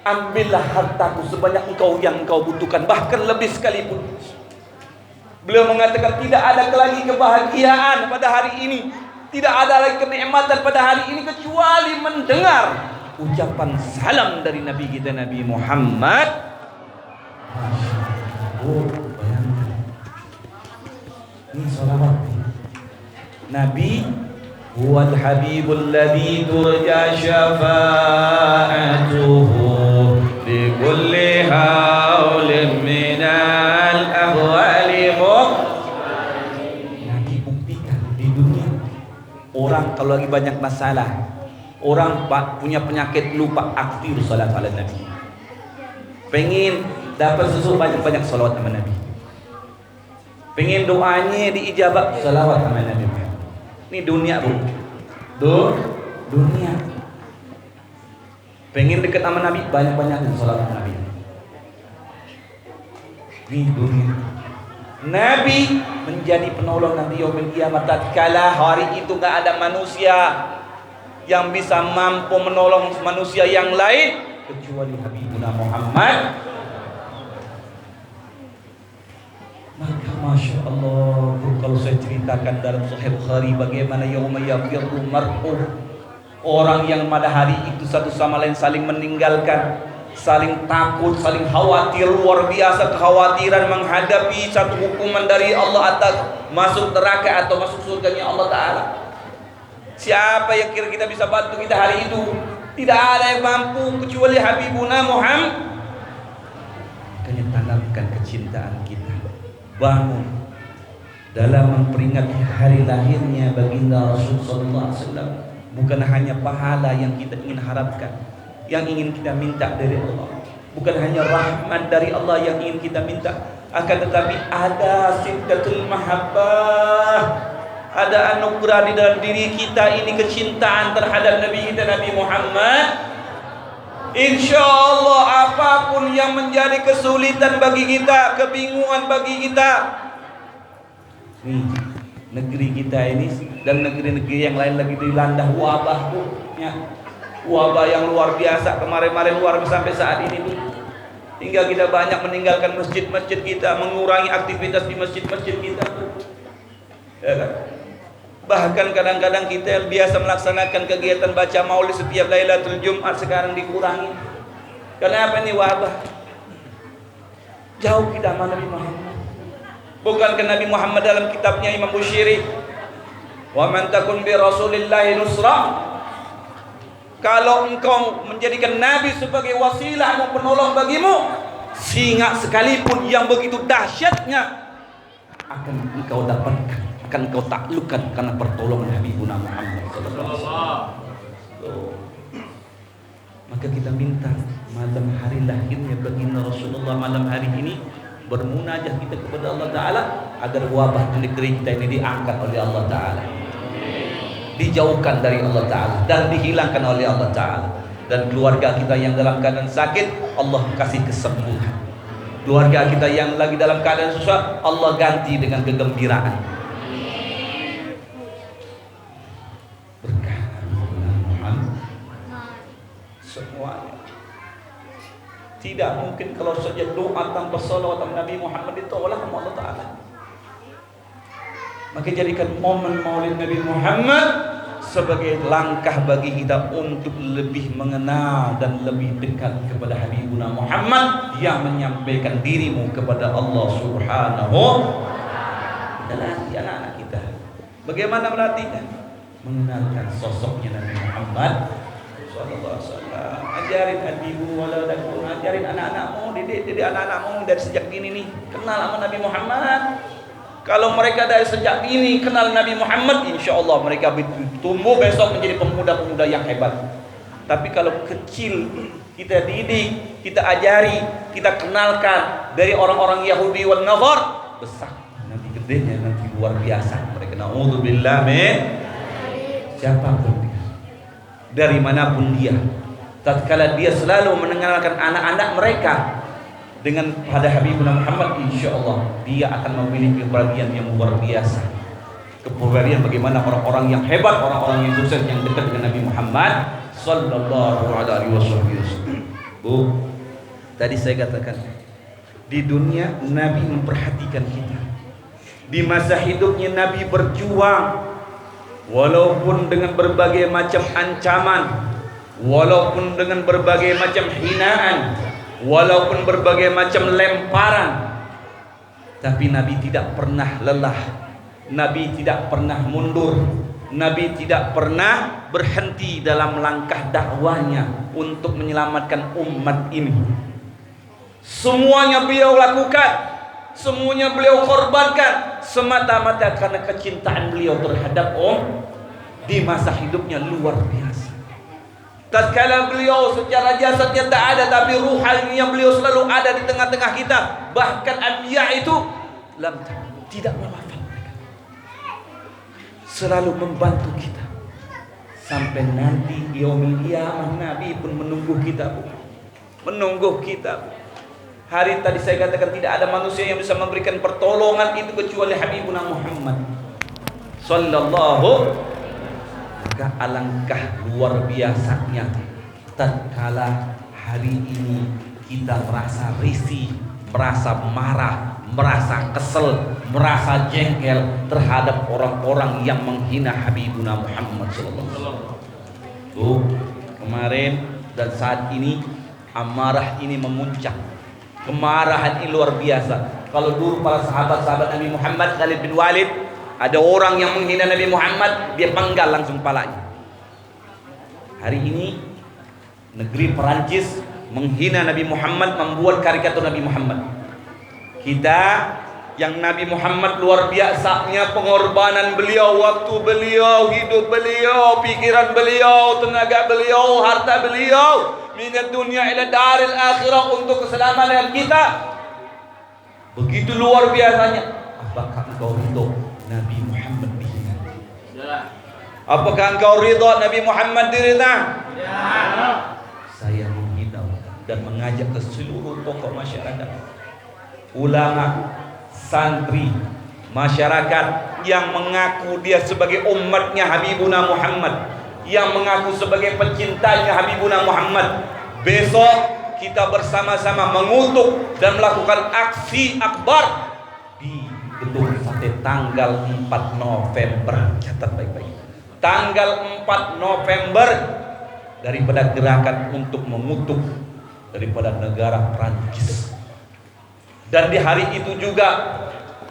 ambillah hartaku sebanyak yang engkau butuhkan, bahkan lebih sekalipun. Beliau mengatakan tidak ada lagi kebahagiaan pada hari ini, tidak ada lagi kenikmatan pada hari ini kecuali mendengar ucapan salam dari Nabi kita Nabi Muhammad. Oh, bayangkan. Ini salawat Nabi, huwal habibul ladzi turja syafa'atuhu li kulli haulin minal ahwali. Nabi buktikan di dunia, orang kalau lagi banyak masalah, orang punya penyakit lupa, aktif salat ala Nabi. Pengen dapat susu, banyak-banyak salawat sama Nabi. Pengen doanya diijabah, salawat sama Nabi. Ini dunia, Bu. Dunia. Pengen dekat sama Nabi, banyak-banyak salawat sama Nabi. Ini dunia. Nabi menjadi penolong nanti yaumil kiamat, tatkala hari itu enggak ada manusia yang bisa mampu menolong manusia yang lain kecuali Habibuna Muhammad. Maka Masya Allah, kalau saya ceritakan dalam Sahih Bukhari bagaimana yauma yafirru mar'u, orang yang pada hari itu satu sama lain saling meninggalkan, saling takut, saling khawatir, luar biasa kekhawatiran menghadapi satu hukuman dari Allah atas masuk neraka atau masuk surganya Allah Ta'ala. Siapa yang kira kita bisa bantu kita hari itu? Tidak ada yang mampu kecuali Habibuna Muhammad. Makanya tanamkan kecintaan kita, bangun dalam memperingati hari lahirnya baginda Rasul sallallahu alaihi wasallam. Bukan hanya pahala yang kita ingin harapkan, yang ingin kita minta dari Allah, bukan hanya rahmat dari Allah yang ingin kita minta, akan tetapi ada siddatul mahabbah, ada anugerah di dalam diri kita ini, kecintaan terhadap Nabi kita Nabi Muhammad. Insya Allah apapun yang menjadi kesulitan bagi kita, kebingungan bagi kita, nih negeri kita ini dan negeri-negeri yang lain lagi dilanda wabah, ya. Wabah yang luar biasa kemarin-kemarin, luar biasa sampai saat ini pun, hingga kita banyak meninggalkan masjid-masjid kita, mengurangi aktivitas di masjid-masjid kita, ya kan? Bahkan kadang-kadang kita biasa melaksanakan kegiatan baca maulid setiap Lailatul Jumat sekarang dikurangi. Karena apa? Ini wabah. Jauh kita sama Nabi Muhammad. Bukankah Nabi Muhammad dalam kitabnya Imam Bushiri, wa man takun bi rasulillahi nusra, kalau engkau menjadikan Nabi sebagai wasilah dan penolong bagimu, singa sekalipun yang begitu dahsyatnya akan engkau dapatkan, akan engkau taklukkan karena pertolongan Habibuna Muhammad sallallahu alaihi wasallam. Maka kita minta malam hari lahirnya baginda Rasulullah, malam hari ini bermunajah kita kepada Allah Ta'ala agar wabah di negeri kita ini diangkat oleh Allah Ta'ala, dijauhkan dari Allah Ta'ala dan dihilangkan oleh Allah Ta'ala. Dan keluarga kita yang dalam keadaan sakit, Allah kasih kesembuhan. Keluarga kita yang lagi dalam keadaan susah, Allah ganti dengan kegembiraan. Berkah Muhammad. Tidak mungkin kalau saja doa tanpa salawat Nabi Muhammad ditolak sama Allah Ta'ala. Maka jadikan momen Maulid Nabi Muhammad sebagai langkah bagi kita untuk lebih mengenal dan lebih dekat kepada Habibuna Muhammad yang menyampaikan dirimu kepada Allah Subhanahu. Kita latih anak-anak kita. Bagaimana melatihnya? Mengenalkan sosoknya Nabi Muhammad sallallahu alaihi wasallam. Ajarin adibu waladakum, ajarin anak-anakmu, didik anak-anakmu dari sejak dini nih, kenal sama Nabi Muhammad. Kalau mereka dari sejak dini kenal Nabi Muhammad, insya Allah mereka tumbuh besok menjadi pemuda-pemuda yang hebat. Tapi kalau kecil kita didik, kita ajari, kita kenalkan dari orang-orang Yahudi wal Nasr, besar nanti gedenya nanti luar biasa. Mereka naudzubillah min siapapun dia, dari manapun dia, tatkala dia selalu mengenalkan anak-anak mereka dengan pada Habibuna Muhammad, insya Allah dia akan memiliki kepribadian yang luar biasa. Kepribadian bagaimana orang-orang yang hebat, orang-orang yang sukses, yang dekat dengan Nabi Muhammad sallallahu alaihi wasallam. Bu, tadi saya katakan di dunia Nabi memperhatikan kita. Di masa hidupnya Nabi berjuang walaupun dengan berbagai macam ancaman, walaupun dengan berbagai macam hinaan, walaupun berbagai macam lemparan, tapi Nabi tidak pernah lelah, Nabi tidak pernah mundur, Nabi tidak pernah berhenti dalam langkah dakwanya untuk menyelamatkan umat ini. Semuanya beliau lakukan, semuanya beliau korbankan semata-mata karena kecintaan beliau terhadap di masa hidupnya luar biasa. Tatkala beliau secara jasadnya tak ada, tapi ruhaninya beliau selalu ada di tengah-tengah kita. Bahkan anbiya itu tidak mewafat mereka, selalu membantu kita sampai nanti yaumil qiyamah. Nabi pun menunggu kita, menunggu kita. Hari tadi saya katakan tidak ada manusia yang bisa memberikan pertolongan itu kecuali Habibuna Muhammad sallallahu. Maka alangkah luar biasanya tatkala hari ini kita merasa risih, merasa marah, merasa kesel, merasa jengkel terhadap orang-orang yang menghina Habibuna Muhammad sallallahu alaihi wasallam. Tuh, kemarin dan saat ini amarah ini memuncak. Kemarahan ini luar biasa. Kalau dulu para sahabat-sahabat Nabi Muhammad, Khalid bin Walid, ada orang yang menghina Nabi Muhammad, dia penggal langsung palanya. Hari ini negeri Perancis menghina Nabi Muhammad, membuat karikatur Nabi Muhammad. Kita yang Nabi Muhammad luar biasanya pengorbanan beliau, waktu beliau, hidup beliau, pikiran beliau, tenaga beliau, harta beliau, minat dunia ila daril akhirah untuk keselamatan kita. Begitu luar biasanya. Apakah engkau ridho Nabi Muhammad dihina? Apakah engkau ridha Nabi Muhammad dihina? Saya menghina dan mengajak ke seluruh tokoh masyarakat, ulama, santri, masyarakat yang mengaku dia sebagai umatnya Habibuna Muhammad, yang mengaku sebagai pencintanya Habibuna Muhammad. Besok kita bersama-sama mengutuk dan melakukan aksi akbar di Gedung Sate tanggal 4 November. Catat baik-baik. Tanggal 4 November daripada gerakan untuk mengutuk daripada negara Prancis. Dan di hari itu juga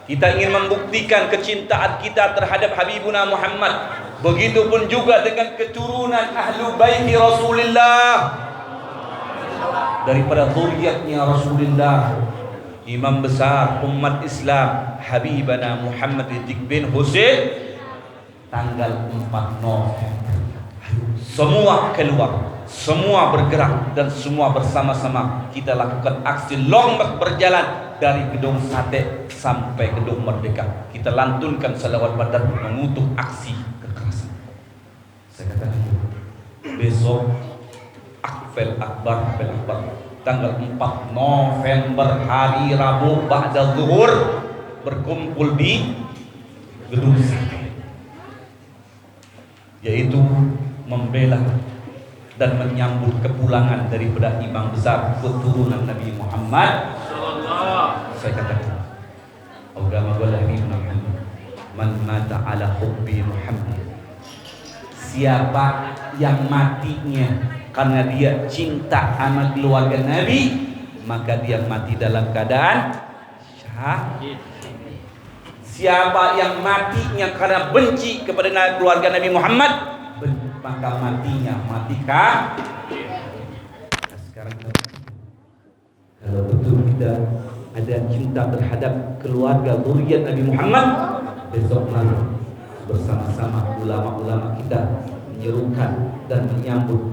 kita ingin membuktikan kecintaan kita terhadap Habibuna Muhammad. Begitupun juga dengan keturunan Ahlu Baiti Rasulullah, daripada zuriatnya Rasulullah, imam besar umat Islam Habibana Muhammad bin Husain. Tanggal 4 November semua keluar, semua bergerak, dan semua bersama-sama kita lakukan aksi long march berjalan dari Gedung Sate sampai Gedung Merdeka. Kita lantunkan salawat badar mengutuk aksi kekerasan. Saya katakan besok Akfel Akbar, tanggal 4 November hari Rabu ba'da zuhur berkumpul di Gedung Sate, yaitu membela dan menyambut kepulangan daripada imam besar keturunan Nabi Muhammad. Saya katakan, agama Nabi Muhammad, man mata ala hubbi Muhammad. Siapa yang matinya karena dia cinta sama keluarga Nabi, maka dia mati dalam keadaan syahid. Siapa yang matinya karena benci kepada keluarga Nabi Muhammad, maka matinya mati kafir. Nah, sekarang kalau betul kita ada cinta terhadap keluarga zuriat Nabi Muhammad, besok malam bersama-sama ulama-ulama kita menyerukan dan menyambut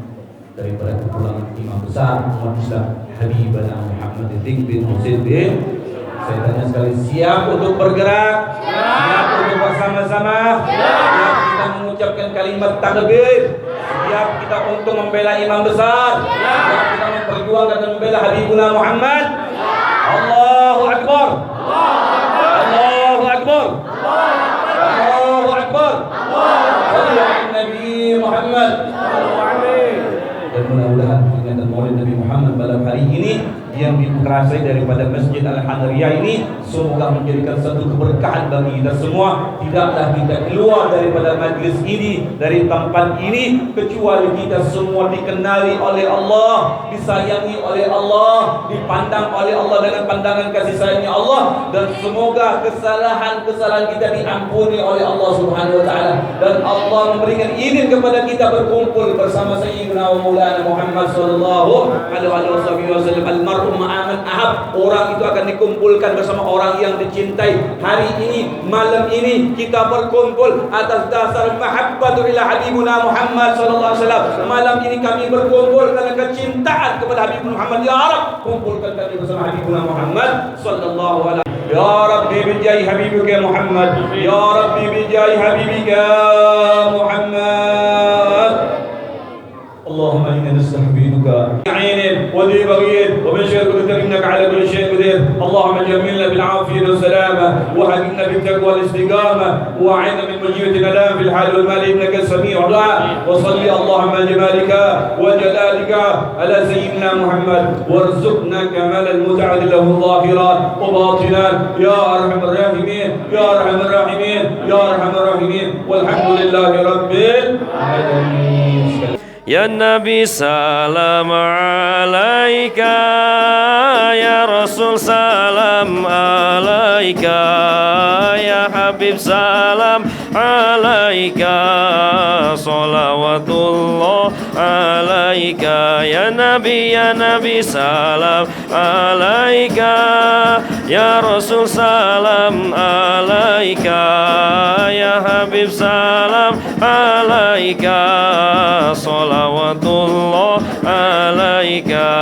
daripada kepulangan imam besar umat Islam Habibana Muhammad bin Husain bin. Saya tanya sekali, siap untuk bergerak? Siap untuk bersama-sama? Siap kita mengucapkan kalimat takbir? Siap kita untuk membela imam besar? Siap kita memperjuangkan dan membela Habibuna Muhammad? Allahu Akbar! Allahu Akbar! Allahu Akbar! Sallu ala Nabi Muhammad. Dan mudah-mudahan ingatan Maulid Nabi Muhammad malam hari ini yang dikerasai daripada Masjid Al-Hadariyah ini semoga menjadikan satu keberkahan bagi kita semua. Tidaklah kita keluar daripada majlis ini, dari tempat ini, kecuali kita semua dikenali oleh Allah, disayangi oleh Allah, dipandang oleh Allah dengan pandangan kasih sayangnya Allah, dan semoga kesalahan-kesalahan kita diampuni oleh Allah Subhanahu wa taala, dan Allah memberikan izin kepada kita berkumpul bersama Sayyidina wa Maulana Muhammad sallallahu alaihi wasallam. Al-mar'u ma'aman ahab, orang itu akan dikumpulkan bersama orang yang dicintai. Hari ini, malam ini kita berkumpul atas dasar mahabbatu ila habibuna Muhammad sallallahu alaihi wasallam. Malam ini kami berkumpul karena kecintaan kepada Habib Muhammad. Ya Rabb, kumpulkan kami bersama Habibuna Muhammad sallallahu alaihi wasallam. Ya Rabbi bijai habibika Muhammad, ya Rabbi bijai habibika Muhammad. اللهم إنا نستحفظك عين وذي بغير ومن شر قدر إنك على كل شيء قدير. اللهم جملنا بالعافية والسلامة وهدنا بالتقوى والاستقامة وأعنا من مجيبة الألام في الحال والمال إنك السميع الدعاء. وصل اللهم جمالك وجلالك على سيدنا محمد وارزقنا كمال المتعة له ظاهرا وباطنا يا أرحم الراحمين يا أرحم الراحمين يا أرحم الراحمين والحمد لله رب العالمين. Ya Nabi salam alaika, ya Rasul salam alaika, ya Habib salam alaika, salawatullah alaika, ya Nabi salam alaika, ya Rasul salam alaika, ya Habib salam alaika, salawatullah alaika.